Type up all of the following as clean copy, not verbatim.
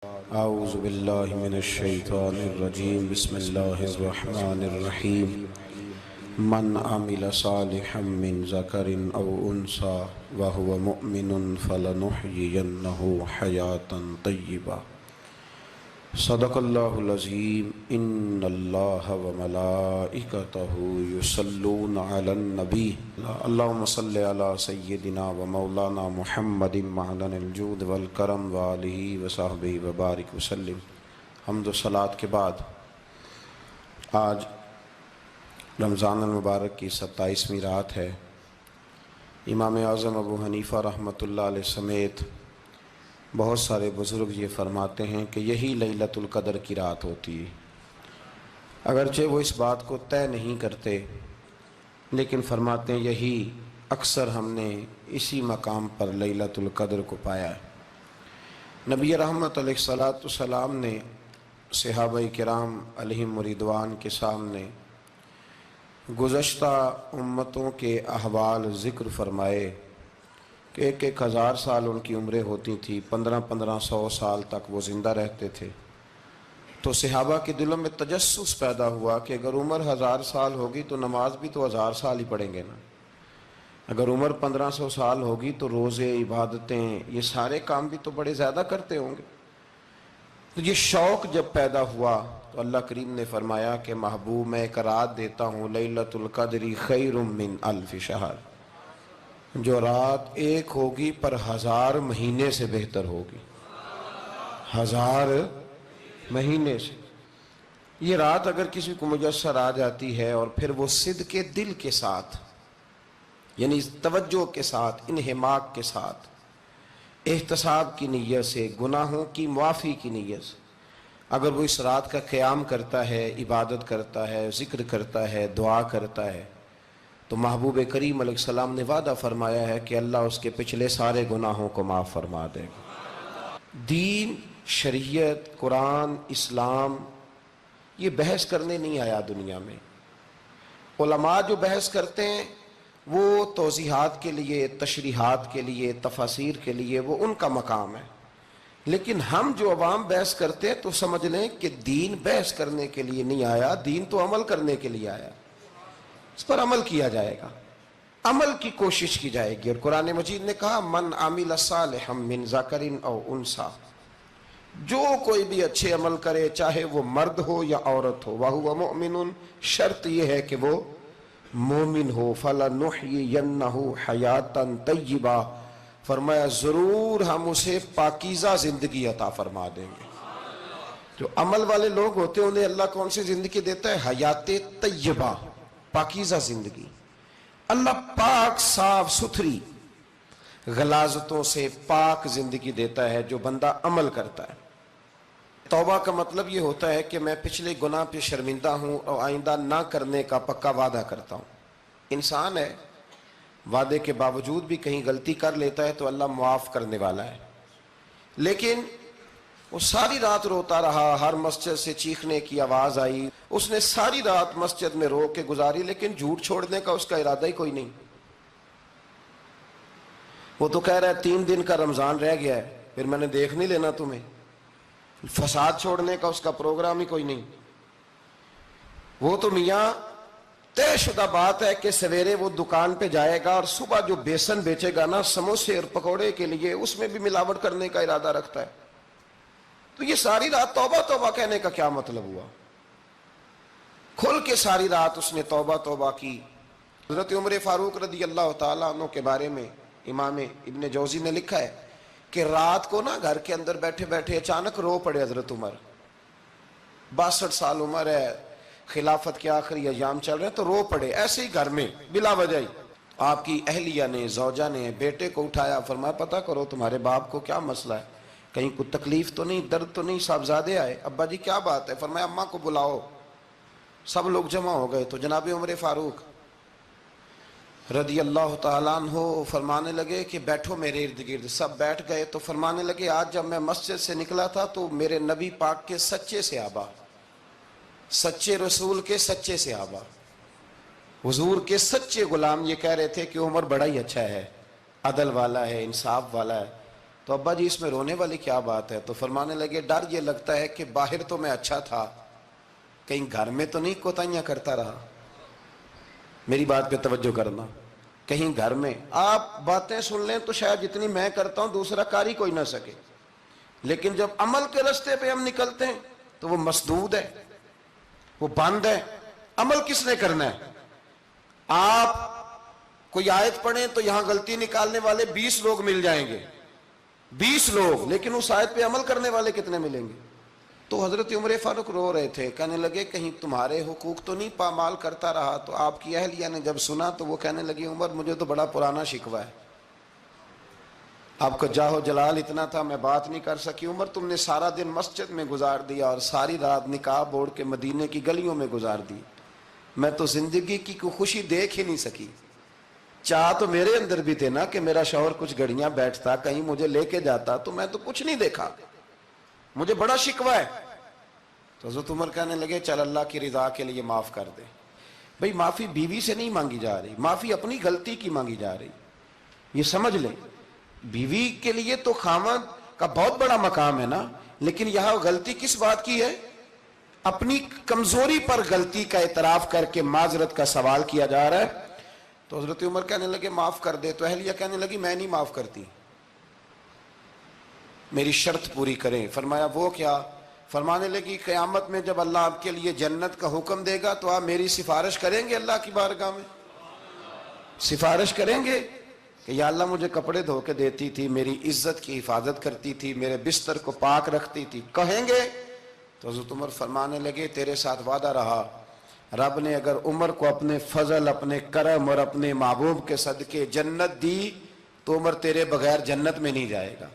اعوذ باللہ من الشیطان الرجیم بسم اللہ الرحمن الرحیم من عمل صالحا من ذکر او انثى وهو مؤمن فلنحیینہ حیاتا طیبہ صدق اللہ العظیم ان اللہ وملائکتہ یصلون علی النبی اللہم صلی علی سیدنا ومولانا محمد معدن الجود والکرم وآلہ وصحبہ وبارک وسلم۔ حمد و صلاۃ کے بعد آج رمضان المبارک کی 27ویں رات ہے۔ امام اعظم ابو حنیفہ رحمۃ اللہ علیہ سمیت بہت سارے بزرگ یہ فرماتے ہیں کہ یہی لیلۃ القدر کی رات ہوتی ہے۔ اگرچہ وہ اس بات کو طے نہیں کرتے لیکن فرماتے ہیں یہی اکثر ہم نے اسی مقام پر لیلۃ القدر کو پایا ہے۔ نبی رحمت علیہ الصلاۃ والسلام نے صحابہ کرام علیہم رضوان کے سامنے گزشتہ امتوں کے احوال ذکر فرمائے کہ 1,000 سال ان کی عمریں ہوتی تھیں، 1500 سال تک وہ زندہ رہتے تھے۔ تو صحابہ کے دلوں میں تجسس پیدا ہوا کہ اگر عمر 1000 سال ہوگی تو نماز بھی تو 1000 سال ہی پڑھیں گے نا، اگر عمر 1500 سال ہوگی تو روزے، عبادتیں، یہ سارے کام بھی تو بڑے زیادہ کرتے ہوں گے۔ تو یہ شوق جب پیدا ہوا تو اللہ کریم نے فرمایا کہ محبوب میں ایک رات دیتا ہوں، لیلۃ القدر خیر من الف شہر، جو رات ایک ہوگی پر 1000 مہینے سے بہتر ہوگی، 1000 مہینے سے۔ یہ رات اگر کسی کو میسر آ جاتی ہے اور پھر وہ صدق دل کے ساتھ، یعنی توجہ کے ساتھ، انہماک کے ساتھ، احتساب کی نیت سے، گناہوں کی معافی کی نیت سے اگر وہ اس رات کا قیام کرتا ہے، عبادت کرتا ہے، ذکر کرتا ہے، دعا کرتا ہے، تو محبوب کریم علیہ السلام نے وعدہ فرمایا ہے کہ اللہ اس کے پچھلے سارے گناہوں کو معاف فرما دے گا۔ دین، شریعت، قرآن، اسلام یہ بحث کرنے نہیں آیا دنیا میں۔ علماء جو بحث کرتے ہیں وہ توضیحات کے لیے، تشریحات کے لیے، تفاسیر کے لیے، وہ ان کا مقام ہے، لیکن ہم جو عوام بحث کرتے ہیں تو سمجھ لیں کہ دین بحث کرنے کے لیے نہیں آیا، دین تو عمل کرنے کے لیے آیا، اس پر عمل کیا جائے گا، عمل کی کوشش کی جائے گی۔ اور قرآن مجید نے کہا من عمل صالحا من ذکر او انثی، جو کوئی بھی اچھے عمل کرے چاہے وہ مرد ہو یا عورت ہو، وہو مؤمن، شرط یہ ہے کہ وہ مومن ہو، فلنحیینہ حیاتا طیبہ، فرمایا ضرور ہم اسے پاکیزہ زندگی عطا فرما دیں گے۔ جو عمل والے لوگ ہوتے ہیں انہیں اللہ کون سی زندگی دیتا ہے؟ حیات طیبہ، پاکیزہ زندگی۔ اللہ پاک، صاف ستھری، غلاظتوں سے پاک زندگی دیتا ہے جو بندہ عمل کرتا ہے۔ توبہ کا مطلب یہ ہوتا ہے کہ میں پچھلے گناہ پہ شرمندہ ہوں اور آئندہ نہ کرنے کا پکا وعدہ کرتا ہوں۔ انسان ہے، وعدے کے باوجود بھی کہیں غلطی کر لیتا ہے تو اللہ معاف کرنے والا ہے، لیکن وہ ساری رات روتا رہا، ہر مسجد سے چیخنے کی آواز آئی، اس نے ساری رات مسجد میں رو کے گزاری، لیکن جھوٹ چھوڑنے کا اس کا ارادہ ہی کوئی نہیں۔ وہ تو کہہ رہا ہے 3 دن کا رمضان رہ گیا ہے، پھر میں نے دیکھ نہیں لینا تمہیں۔ فساد چھوڑنے کا اس کا پروگرام ہی کوئی نہیں۔ وہ تو میاں طے شدہ بات ہے کہ سویرے وہ دکان پہ جائے گا اور صبح جو بیسن بیچے گا نا سموسے اور پکوڑے کے لیے، اس میں بھی ملاوٹ کرنے کا ارادہ رکھتا ہے۔ تو یہ ساری رات توبہ توبہ کہنے کا کیا مطلب ہوا؟ کھل کے ساری رات اس نے توبہ توبہ کی۔ حضرت عمر فاروق رضی اللہ تعالیٰ عنہ کے بارے میں امام ابن جوزی نے لکھا ہے کہ رات کو نا گھر کے اندر بیٹھے بیٹھے اچانک رو پڑے حضرت عمر، 62 سال عمر ہے، خلافت کے آخری ایام چل رہے ہیں، تو رو پڑے ایسے ہی گھر میں بلا وجہ ہی۔ آپ کی اہلیہ نے، زوجہ نے بیٹے کو اٹھایا، فرمایا پتہ کرو تمہارے باپ کو کیا مسئلہ ہے، کہیں کوئی تکلیف تو نہیں، درد تو نہیں، صاحبزادے آئے؟ ابا جی کیا بات ہے؟ فرمایا اماں کو بلاؤ۔ سب لوگ جمع ہو گئے تو جناب عمر فاروق رضی اللہ تعالیٰ عنہ فرمانے لگے کہ بیٹھو میرے ارد گرد۔ سب بیٹھ گئے تو فرمانے لگے آج جب میں مسجد سے نکلا تھا تو میرے نبی پاک کے سچے صحابہ، سچے رسول کے سچے صحابہ، حضور کے سچے غلام یہ کہہ رہے تھے کہ عمر بڑا ہی اچھا ہے، عدل والا ہے، انصاف والا ہے۔ تو ابا جی اس میں رونے والی کیا بات ہے؟ تو فرمانے لگے ڈر یہ لگتا ہے کہ باہر تو میں اچھا تھا، کہیں گھر میں تو نہیں کوتاہیاں کرتا رہا۔ میری بات پہ توجہ کرنا، کہیں گھر میں آپ باتیں سن لیں تو شاید جتنی میں کرتا ہوں دوسرا کار ہی کوئی نہ سکے، لیکن جب عمل کے راستے پہ ہم نکلتے ہیں تو وہ مسدود ہے، وہ بند ہے۔ عمل کس نے کرنا ہے؟ آپ کوئی آیت پڑھیں تو یہاں غلطی نکالنے والے 20 لوگ مل جائیں گے، 20 لوگ، لیکن اس آیت پہ عمل کرنے والے کتنے ملیں گے؟ تو حضرت عمر فاروق رو رہے تھے، کہنے لگے کہیں تمہارے حقوق تو نہیں پامال کرتا رہا۔ تو آپ کی اہلیہ نے جب سنا تو وہ کہنے لگی عمر مجھے تو بڑا پرانا شکوہ ہے، آپ کا جاہ و جلال اتنا تھا میں بات نہیں کر سکی۔ عمر تم نے سارا دن مسجد میں گزار دیا اور ساری رات نقاب اوڑھ کے مدینے کی گلیوں میں گزار دی، میں تو زندگی کی کوئی خوشی دیکھ ہی نہیں سکی۔ چاہ تو میرے اندر بھی تھے نا کہ میرا شوہر کچھ گھڑیاں بیٹھتا، کہیں مجھے لے کے جاتا، تو میں تو کچھ نہیں دیکھا، مجھے بڑا شکوہ ہے۔ تو حضرت عمر کہنے لگے چل اللہ کی رضا کے لیے معاف کر دے۔ بھئی معافی بیوی سے نہیں مانگی جا رہی، معافی اپنی غلطی کی مانگی جا رہی، یہ سمجھ لیں۔ بیوی کے لیے تو خاوند کا بہت بڑا مقام ہے نا، لیکن یہاں غلطی کس بات کی ہے؟ اپنی کمزوری پر غلطی کا اعتراف کر کے معذرت کا سوال کیا جا رہا ہے۔ تو حضرت عمر کہنے لگے معاف کر دے، تو اہلیہ کہنے لگی میں نہیں معاف کرتی، میری شرط پوری کریں۔ فرمایا وہ کیا؟ فرمانے لگی قیامت میں جب اللہ آپ کے لیے جنت کا حکم دے گا تو آپ میری سفارش کریں گے اللہ کی بارگاہ میں؟ سفارش کریں گے کہ یا اللہ مجھے کپڑے دھو کے دیتی تھی، میری عزت کی حفاظت کرتی تھی، میرے بستر کو پاک رکھتی تھی، کہیں گے؟ تو حضرت عمر فرمانے لگے تیرے ساتھ وعدہ رہا، رب نے اگر عمر کو اپنے فضل، اپنے کرم اور اپنے محبوب کے صدقے جنت دی تو عمر تیرے بغیر جنت میں نہیں جائے گا۔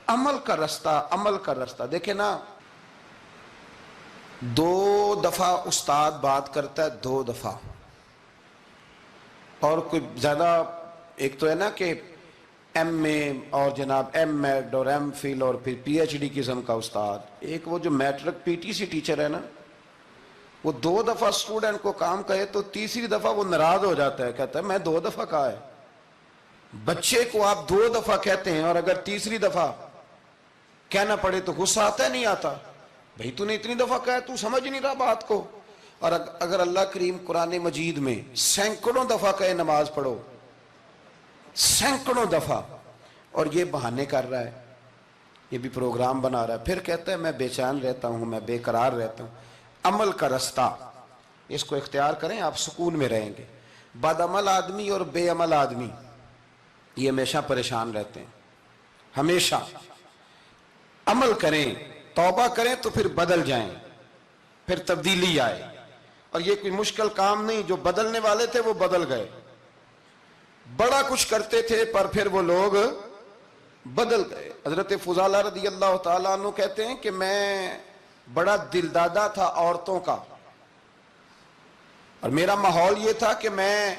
عمل کا رستہ، عمل کا رستہ دیکھیں نا، 2 دفعہ استاد بات کرتا ہے، 2 دفعہ، اور کوئی زیادہ، ایک تو ہے نا کہ ایم اے اور جناب ایم ایڈ اور ایم فل اور پھر پی ایچ ڈی قسم کا استاد، ایک وہ جو matric P T C teacher ہے نا، وہ 2 دفعہ اسٹوڈنٹ کو کام کہے تو تیسری دفعہ وہ ناراض ہو جاتا ہے، کہتا ہے میں 2 دفعہ کہا ہے۔ بچے کو آپ 2 دفعہ کہتے ہیں اور اگر تیسری دفعہ کہنا پڑے تو غصہ آتا ہے نہیں آتا؟ بھئی تو نے اتنی دفعہ کہا ہے، تو سمجھ نہیں رہا بات کو۔ اور اگر اللہ کریم قرآن مجید میں سینکڑوں دفعہ کہے نماز پڑھو، سینکڑوں دفعہ، اور یہ بہانے کر رہا ہے، یہ بھی پروگرام بنا رہا ہے، پھر کہتا ہے میں بے چین رہتا ہوں، میں بے قرار رہتا ہوں۔ عمل کا رستہ اس کو اختیار کریں، آپ سکون میں رہیں گے۔ بد عمل آدمی اور بے عمل آدمی یہ ہمیشہ پریشان رہتے ہیں، ہمیشہ۔ عمل کریں، توبہ کریں تو پھر بدل جائیں، پھر تبدیلی آئے، اور یہ کوئی مشکل کام نہیں، جو بدلنے والے تھے وہ بدل گئے، بڑا کچھ کرتے تھے پر پھر وہ لوگ بدل گئے۔ حضرت فضالہ رضی اللہ تعالیٰ عنہ کہتے ہیں کہ میں بڑا دلدادہ تھا عورتوں کا، اور میرا ماحول یہ تھا کہ میں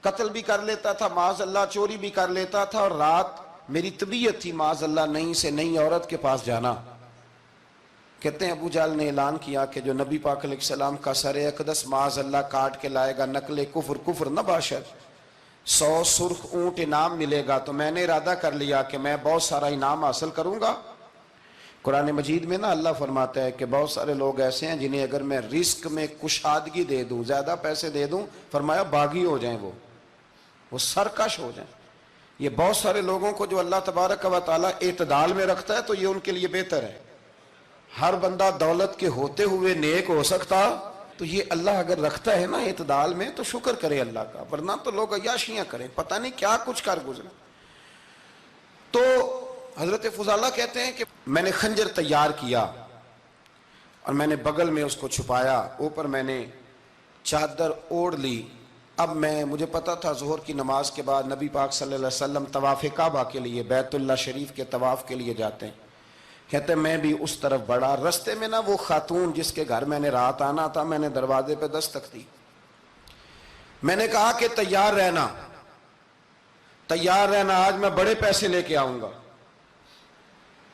قتل بھی کر لیتا تھا، معاذ اللہ چوری بھی کر لیتا تھا، اور رات میری طبیعت تھی معاذ اللہ نئی سے نئی عورت کے پاس جانا۔ کہتے ہیں ابو جہل نے اعلان کیا کہ جو نبی پاک علیہ السلام کا سر اقدس معاذ اللہ کاٹ کے لائے گا، نقل کفر، کفر نہ باشد، 100 سرخ اونٹ انعام ملے گا۔ تو میں نے ارادہ کر لیا کہ میں بہت سارا انعام حاصل کروں گا۔ قرآن مجید میں نا اللہ فرماتا ہے کہ بہت سارے لوگ ایسے ہیں جنہیں اگر میں رزق میں کشادگی دے دوں، زیادہ پیسے دے دوں، فرمایا باغی ہو جائیں، وہ سرکش ہو جائیں۔ یہ بہت سارے لوگوں کو جو اللہ تبارک و تعالیٰ اعتدال میں رکھتا ہے تو یہ ان کے لیے بہتر ہے۔ ہر بندہ دولت کے ہوتے ہوئے نیک ہو سکتا، تو یہ اللہ اگر رکھتا ہے نا اعتدال میں تو شکر کرے اللہ کا، ورنہ تو لوگ عیاشیاں کریں، پتہ نہیں کیا کچھ کر گزرے۔ تو حضرت فضالہ کہتے ہیں کہ میں نے خنجر تیار کیا اور میں نے بغل میں اس کو چھپایا، اوپر میں نے چادر اوڑھ لی۔ اب مجھے پتا تھا ظہر کی نماز کے بعد نبی پاک صلی اللہ علیہ وسلم طواف کعبہ کے لیے، بیت اللہ شریف کے طواف کے لیے جاتے ہیں۔ کہتے ہیں میں بھی اس طرف بڑھا، رستے میں نا وہ خاتون جس کے گھر میں نے رات آنا تھا، میں نے دروازے پہ دستک دی، میں نے کہا کہ تیار رہنا، تیار رہنا، آج میں بڑے پیسے لے کے آؤں گا۔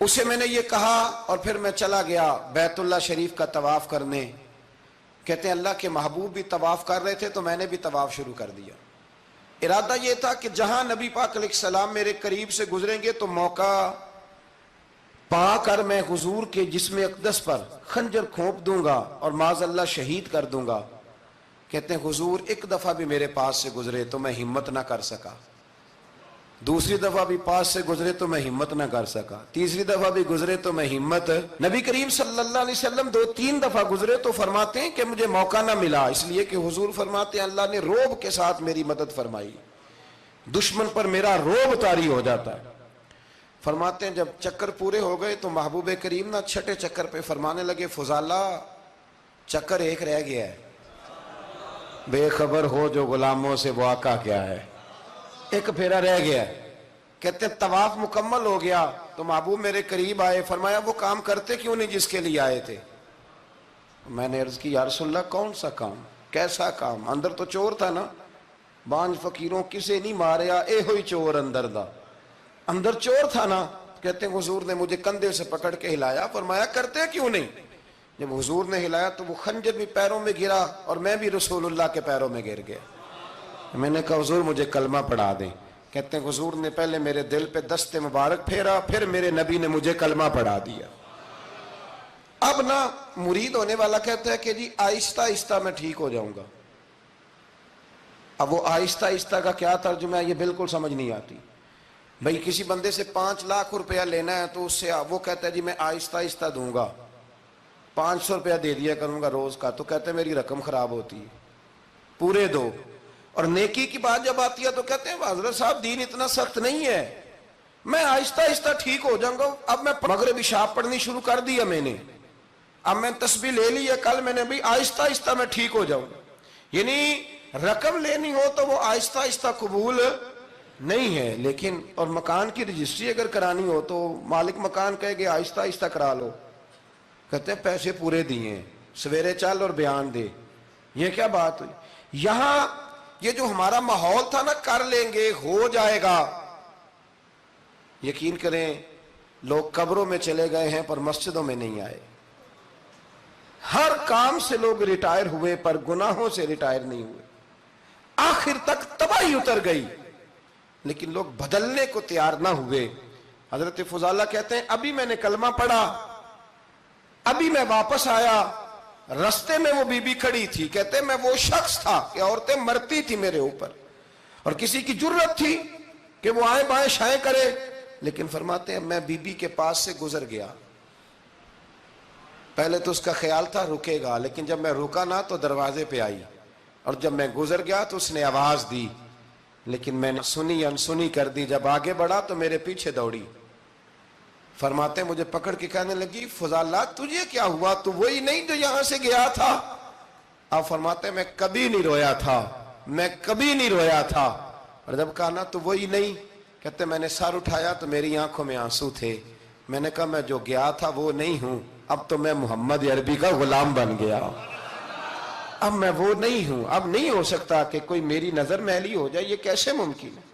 اسے میں نے یہ کہا اور پھر میں چلا گیا بیت اللہ شریف کا طواف کرنے۔ کہتے ہیں اللہ کے محبوب بھی طواف کر رہے تھے تو میں نے بھی طواف شروع کر دیا۔ ارادہ یہ تھا کہ جہاں نبی پاک علیہ السلام میرے قریب سے گزریں گے تو موقع پا کر میں حضور کے جسم اقدس پر خنجر کھونپ دوں گا اور معاذ اللہ شہید کر دوں گا۔ کہتے ہیں حضور ایک دفعہ بھی میرے پاس سے گزرے تو میں ہمت نہ کر سکا، دوسری دفعہ بھی پاس سے گزرے تو میں ہمت نہ کر سکا، تیسری دفعہ بھی گزرے تو میں ہمت۔ نبی کریم صلی اللہ علیہ وسلم 2-3 دفعہ گزرے تو فرماتے ہیں کہ مجھے موقع نہ ملا، اس لیے کہ حضور فرماتے ہیں اللہ نے روب کے ساتھ میری مدد فرمائی، دشمن پر میرا روب طاری ہو جاتا ہے۔ فرماتے ہیں جب چکر پورے ہو گئے تو محبوب کریم نہ چھٹے چکر پہ فرمانے لگے فضالہ چکر ایک رہ گیا ہے، بے خبر ہو جو غلاموں سے وہ آقا کیا ہے، ایک پھیرا رہ گیا ہے۔ کہتے ہیں طواف مکمل ہو گیا تو محبوب میرے قریب آئے، فرمایا وہ کام کرتے کیوں نہیں جس کے لیے آئے تھے؟ میں نے عرض کی یا رسول اللہ کون سا کام، کیسا کام؟ اندر تو چور تھا نا، بانج فقیروں کسے نہیں ماریا اے ہوئی چور اندر دا، اندر چور تھا نا۔ کہتے ہیں حضور نے مجھے کندھے سے پکڑ کے ہلایا، فرمایا کرتے کیوں نہیں؟ جب حضور نے ہلایا تو وہ خنجر بھی پیروں میں گرا اور میں بھی رسول اللہ کے پیروں میں گر گیا۔ میں نے کہا حضور مجھے کلمہ پڑھا دیں۔ کہتے ہیں حضور نے پہلے میرے دل پہ دست مبارک پھیرا، پھر میرے نبی نے مجھے کلمہ پڑھا دیا۔ اب نہ مرید ہونے والا کہتا ہے کہ جی آہستہ آہستہ میں ٹھیک ہو جاؤں گا، اب وہ آہستہ آہستہ کا کیا ترجمہ ہے یہ بالکل سمجھ نہیں آتی۔ بھئی کسی بندے سے 5 لاکھ روپیہ لینا ہے تو اس سے وہ کہتا ہے جی میں آہستہ آہستہ دوں گا، 500 روپیہ دے دیا کروں گا روز کا، تو کہتے ہیں میری رقم خراب ہوتی ہے، پورے دو۔ اور نیکی کی بات جب آتی ہے تو کہتے ہیں حضرت صاحب دین اتنا سخت نہیں ہے، میں آہستہ آہستہ ٹھیک ہو جاؤں گا۔ اب میں مغرب عشاء پڑھنی شروع کر دیا میں نے، اب میں تسبیح لے لی ہے، کل میں نے بھی آہستہ آہستہ میں ٹھیک ہو جاؤں گا۔ یعنی رقم لینی ہو تو وہ آہستہ آہستہ قبول نہیں ہے، لیکن اور مکان کی رجسٹری اگر کرانی ہو تو مالک مکان کہے گے آہستہ آہستہ کرا لو، کہتے ہیں پیسے پورے دیے، سویرے چل اور بیان دے، یہ کیا بات ہوئی؟ یہاں یہ جو ہمارا ماحول تھا نا کر لیں گے ہو جائے گا، یقین کریں لوگ قبروں میں چلے گئے ہیں پر مسجدوں میں نہیں آئے، ہر کام سے لوگ ریٹائر ہوئے پر گناہوں سے ریٹائر نہیں ہوئے، آخر تک تباہی اتر گئی لیکن لوگ بدلنے کو تیار نہ ہوئے۔ حضرت فضالہ کہتے ہیں ابھی میں نے کلمہ پڑھا، ابھی میں واپس آیا، رستے میں وہ بی بی کھڑی تھی، کہتے ہیں میں وہ شخص تھا کہ عورتیں مرتی تھی میرے اوپر اور کسی کی جرت تھی کہ وہ آئیں بائیں شائیں کرے، لیکن فرماتے ہیں میں بی بی کے پاس سے گزر گیا، پہلے تو اس کا خیال تھا رکے گا، لیکن جب میں رکا نہ تو دروازے پہ آئی، اور جب میں گزر گیا تو اس نے آواز دی، لیکن میں نے سنی انسنی کر دی، جب آگے بڑھا تو میرے پیچھے دوڑی۔ فرماتے ہیں مجھے پکڑ کے کہنے لگی فضالہ تجھے کیا ہوا، تو وہی نہیں جو یہاں سے گیا تھا؟ آپ فرماتے ہیں میں کبھی نہیں رویا تھا، میں کبھی نہیں رویا تھا، اور جب کہا نا تو وہی نہیں، کہتے میں نے سر اٹھایا تو میری آنکھوں میں آنسو تھے، میں نے کہا میں جو گیا تھا وہ نہیں ہوں، اب تو میں محمد عربی کا غلام بن گیا، اب میں وہ نہیں ہوں، اب نہیں ہو سکتا کہ کوئی میری نظر میلی ہو جائے، یہ کیسے ممکن ہے؟